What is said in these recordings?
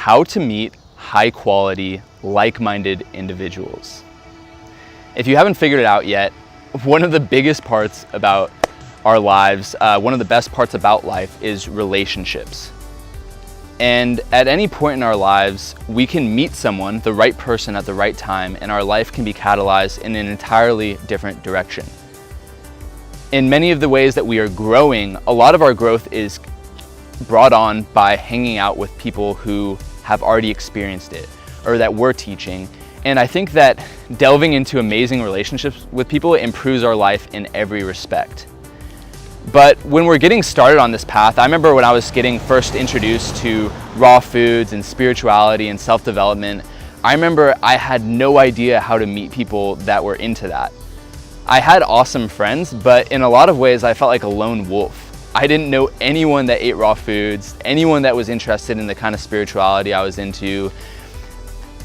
how to meet high quality, like-minded individuals. If you haven't figured it out yet, one of the biggest parts about our lives, one of the best parts about life is relationships. And at any point in our lives, we can meet someone, the right person at the right time, and our life can be catalyzed in an entirely different direction. In many of the ways that we are growing, a lot of our growth is brought on by hanging out with people who have already experienced it, or that we're teaching. And I think that delving into amazing relationships with people improves our life in every respect. But when we're getting started on this path, I remember when I was getting first introduced to raw foods and spirituality and self-development, I remember I had no idea how to meet people that were into that. I had awesome friends, but in a lot of ways I felt like a lone wolf. I didn't know anyone that ate raw foods, anyone that was interested in the kind of spirituality I was into.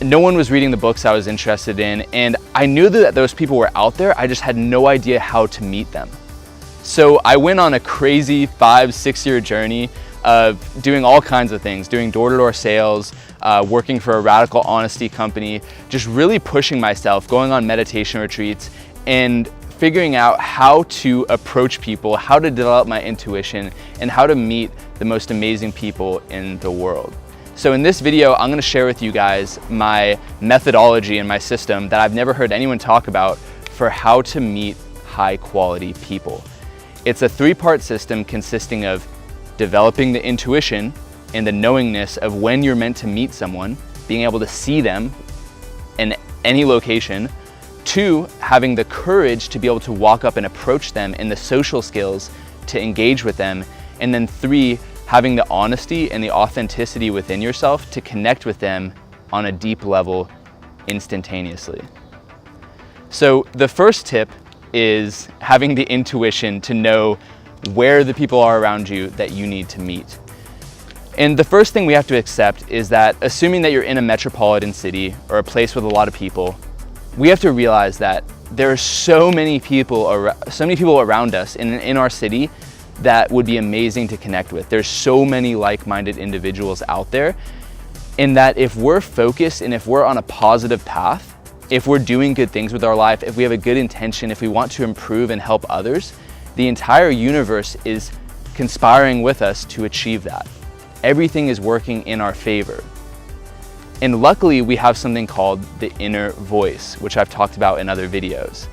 No one was reading the books I was interested in, and I knew that those people were out there, I just had no idea how to meet them. So I went on a crazy 5-6 year journey of doing all kinds of things, doing door-to-door sales, working for a radical honesty company, just really pushing myself, going on meditation retreats, and figuring out how to approach people, how to develop my intuition, and how to meet the most amazing people in the world. So in this video, I'm gonna share with you guys my methodology and my system that I've never heard anyone talk about for how to meet high quality people. It's a 3-part system consisting of developing the intuition and the knowingness of when you're meant to meet someone, being able to see them in any location. 2, having the courage to be able to walk up and approach them, and the social skills to engage with them. And then 3, having the honesty and the authenticity within yourself to connect with them on a deep level instantaneously. So the first tip is having the intuition to know where the people are around you that you need to meet. And the first thing we have to accept is that, assuming that you're in a metropolitan city or a place with a lot of people, we have to realize that there are so many people around us in our city that would be amazing to connect with. There's so many like-minded individuals out there, and that if we're focused and if we're on a positive path, if we're doing good things with our life, if we have a good intention, if we want to improve and help others, the entire universe is conspiring with us to achieve that. Everything is working in our favor. And luckily, we have something called the inner voice, which I've talked about in other videos.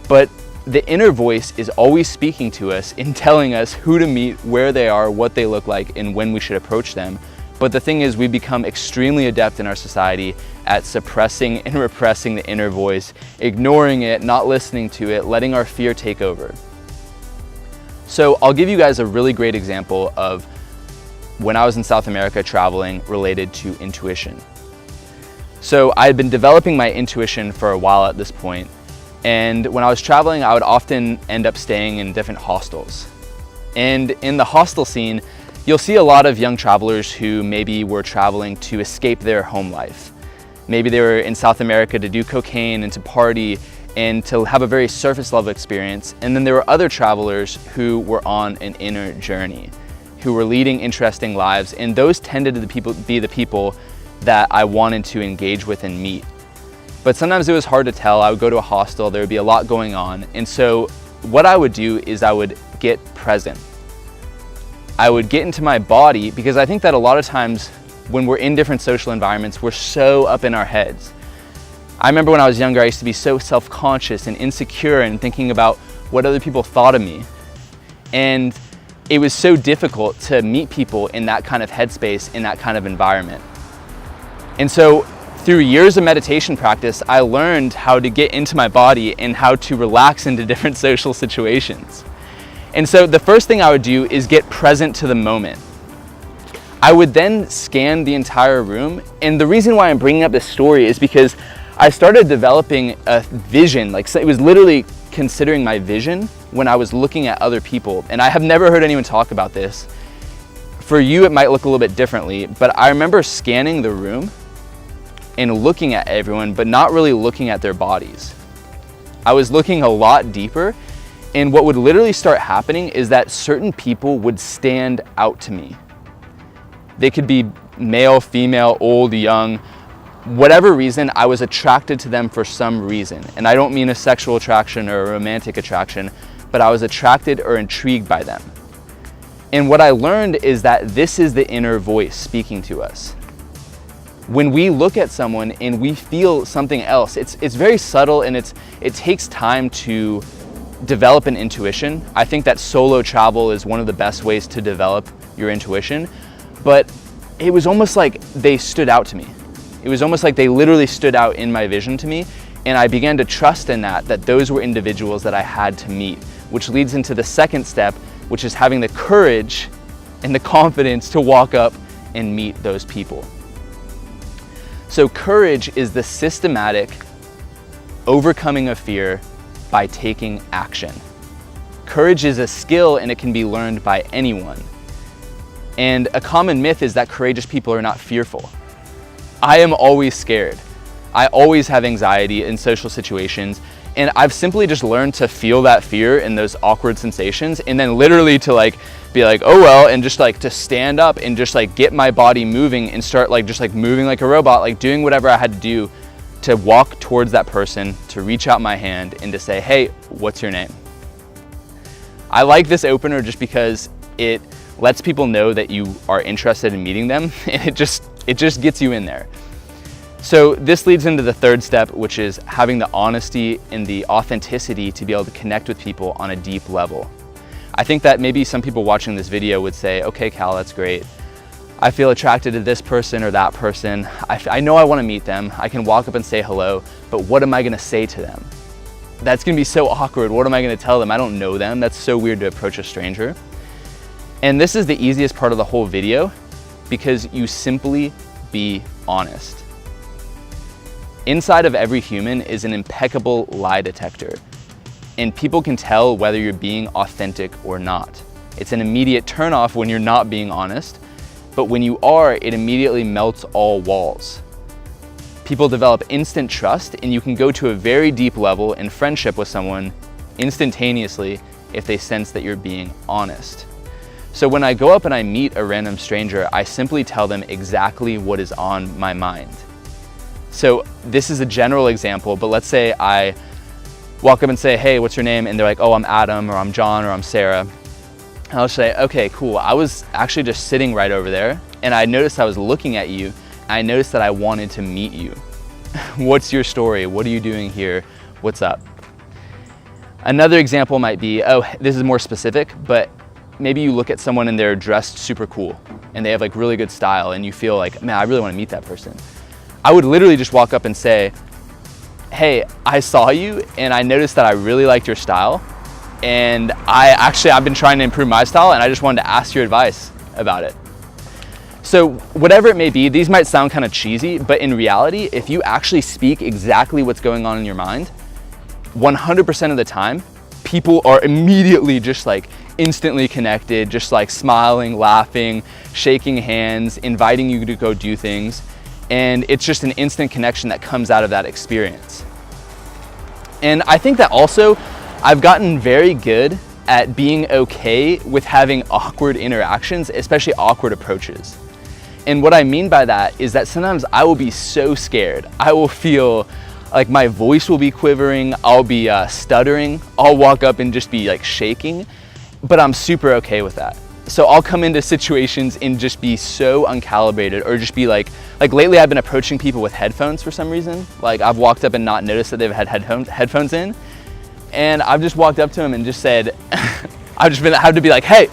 But the inner voice is always speaking to us and telling us who to meet, where they are, what they look like, and when we should approach them. But the thing is, we become extremely adept in our society at suppressing and repressing the inner voice, ignoring it, not listening to it, letting our fear take over. So I'll give you guys a really great example of when I was in South America traveling related to intuition. So I had been developing my intuition for a while at this point, and when I was traveling, I would often end up staying in different hostels. And in the hostel scene, you'll see a lot of young travelers who maybe were traveling to escape their home life. Maybe they were in South America to do cocaine and to party and to have a very surface level experience. And then there were other travelers who were on an inner journey, who were leading interesting lives, and those tended to be the people that I wanted to engage with and meet. But sometimes it was hard to tell. I would go to a hostel, there would be a lot going on. And so what I would do is I would get present. I would get into my body, because I think that a lot of times when we're in different social environments, we're so up in our heads. I remember when I was younger, I used to be so self-conscious and insecure and thinking about what other people thought of me. And it was so difficult to meet people in that kind of headspace, in that kind of environment. And so through years of meditation practice, I learned how to get into my body and how to relax into different social situations. And so the first thing I would do is get present to the moment. I would then scan the entire room. And the reason why I'm bringing up this story is because I started developing a vision, like it was literally considering my vision when I was looking at other people. And I have never heard anyone talk about this. For you, it might look a little bit differently, but I remember scanning the room and looking at everyone, but not really looking at their bodies. I was looking a lot deeper, and what would literally start happening is that certain people would stand out to me. They could be male, female, old, young, whatever reason, I was attracted to them for some reason. And I don't mean a sexual attraction or a romantic attraction, but I was attracted or intrigued by them. And what I learned is that this is the inner voice speaking to us. When we look at someone and we feel something else, it's very subtle, and it takes time to develop an intuition. I think that solo travel is one of the best ways to develop your intuition, but it was almost like they stood out to me. It was almost like they literally stood out in my vision to me, and I began to trust in that those were individuals that I had to meet, which leads into the second step, which is having the courage and the confidence to walk up and meet those people. So courage is the systematic overcoming of fear by taking action. Courage is a skill, and it can be learned by anyone. And a common myth is that courageous people are not fearful. I am always scared. I always have anxiety in social situations, and I've simply just learned to feel that fear and those awkward sensations, and then literally to be like, oh well, and just to stand up and just get my body moving and start moving like a robot, doing whatever I had to do to walk towards that person, to reach out my hand and to say, hey, what's your name? I like this opener just because it lets people know that you are interested in meeting them, and it just gets you in there. So this leads into the third step, which is having the honesty and the authenticity to be able to connect with people on a deep level. I think that maybe some people watching this video would say, okay, Cal, that's great. I feel attracted to this person or that person. I know I want to meet them. I can walk up and say hello, but what am I going to say to them? That's going to be so awkward. What am I going to tell them? I don't know them. That's so weird to approach a stranger. And this is the easiest part of the whole video, because you simply be honest. Inside of every human is an impeccable lie detector, and people can tell whether you're being authentic or not. It's an immediate turnoff when you're not being honest, but when you are, it immediately melts all walls. People develop instant trust, and you can go to a very deep level in friendship with someone instantaneously if they sense that you're being honest. So when I go up and I meet a random stranger, I simply tell them exactly what is on my mind. So this is a general example, but let's say I walk up and say, hey, what's your name? And they're like, oh, I'm Adam, or I'm John, or I'm Sarah. And I'll say, okay, cool. I was actually just sitting right over there, and I noticed I was looking at you, and I noticed that I wanted to meet you. What's your story? What are you doing here? What's up? Another example might be, oh, this is more specific, but maybe you look at someone and they're dressed super cool, and they have really good style, and you feel like, man, I really want to meet that person. I would literally just walk up and say, hey, I saw you and I noticed that I really liked your style, and I've been trying to improve my style, and I just wanted to ask your advice about it. So whatever it may be, these might sound kind of cheesy, but in reality, if you actually speak exactly what's going on in your mind, 100% of the time, people are immediately just instantly connected, just smiling, laughing, shaking hands, inviting you to go do things. And it's just an instant connection that comes out of that experience. And I think that also I've gotten very good at being okay with having awkward interactions, especially awkward approaches. And what I mean by that is that sometimes I will be so scared. I will feel like my voice will be quivering, I'll be stuttering, I'll walk up and just be shaking, but I'm super okay with that. So I'll come into situations and just be so uncalibrated, or just be like lately I've been approaching people with headphones for some reason. I've walked up and not noticed that they've had headphones in, and I've just walked up to them and just said, I've just had to be like, hey,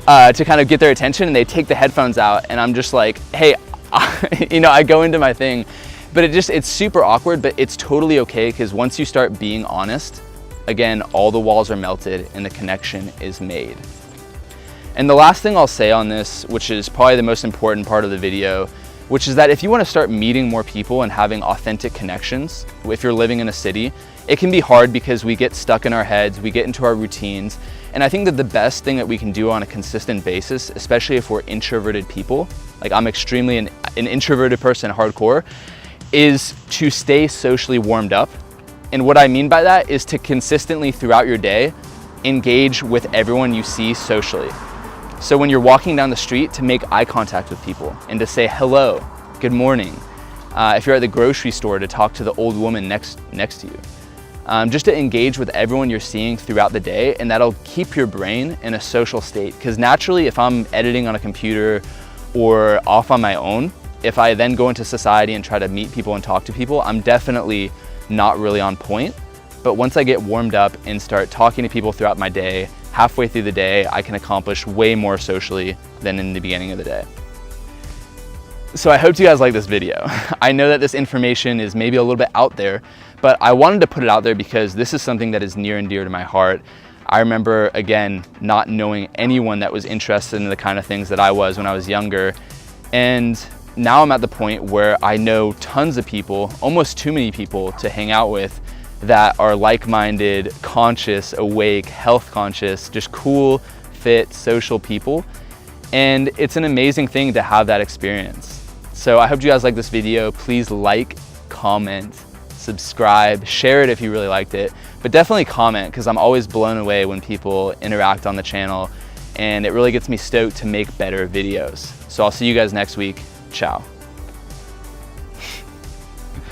to kind of get their attention, and they take the headphones out, and I'm just like, hey, I go into my thing, but it's super awkward, but it's totally okay, because once you start being honest, again, all the walls are melted and the connection is made. And the last thing I'll say on this, which is probably the most important part of the video, which is that if you want to start meeting more people and having authentic connections, if you're living in a city, it can be hard because we get stuck in our heads, we get into our routines. And I think that the best thing that we can do on a consistent basis, especially if we're introverted people, I'm extremely an introverted person, hardcore, is to stay socially warmed up. And what I mean by that is to consistently throughout your day, engage with everyone you see socially. So when you're walking down the street, to make eye contact with people and to say hello, good morning. If you're at the grocery store, to talk to the old woman next to you. Just to engage with everyone you're seeing throughout the day, and that'll keep your brain in a social state. Because naturally, if I'm editing on a computer or off on my own, if I then go into society and try to meet people and talk to people, I'm definitely not really on point. But once I get warmed up and start talking to people throughout my day, halfway through the day, I can accomplish way more socially than in the beginning of the day. So I hope you guys like this video. I know that this information is maybe a little bit out there, but I wanted to put it out there because this is something that is near and dear to my heart. I remember, again, not knowing anyone that was interested in the kind of things that I was when I was younger. And now I'm at the point where I know tons of people, almost too many people to hang out with, that are like-minded, conscious, awake, health conscious, just cool, fit, social people. And it's an amazing thing to have that experience. So I hope you guys like this video. Please like, comment, subscribe, share it if you really liked it, but definitely comment, because I'm always blown away when people interact on the channel, and it really gets me stoked to make better videos. So I'll see you guys next week. Ciao.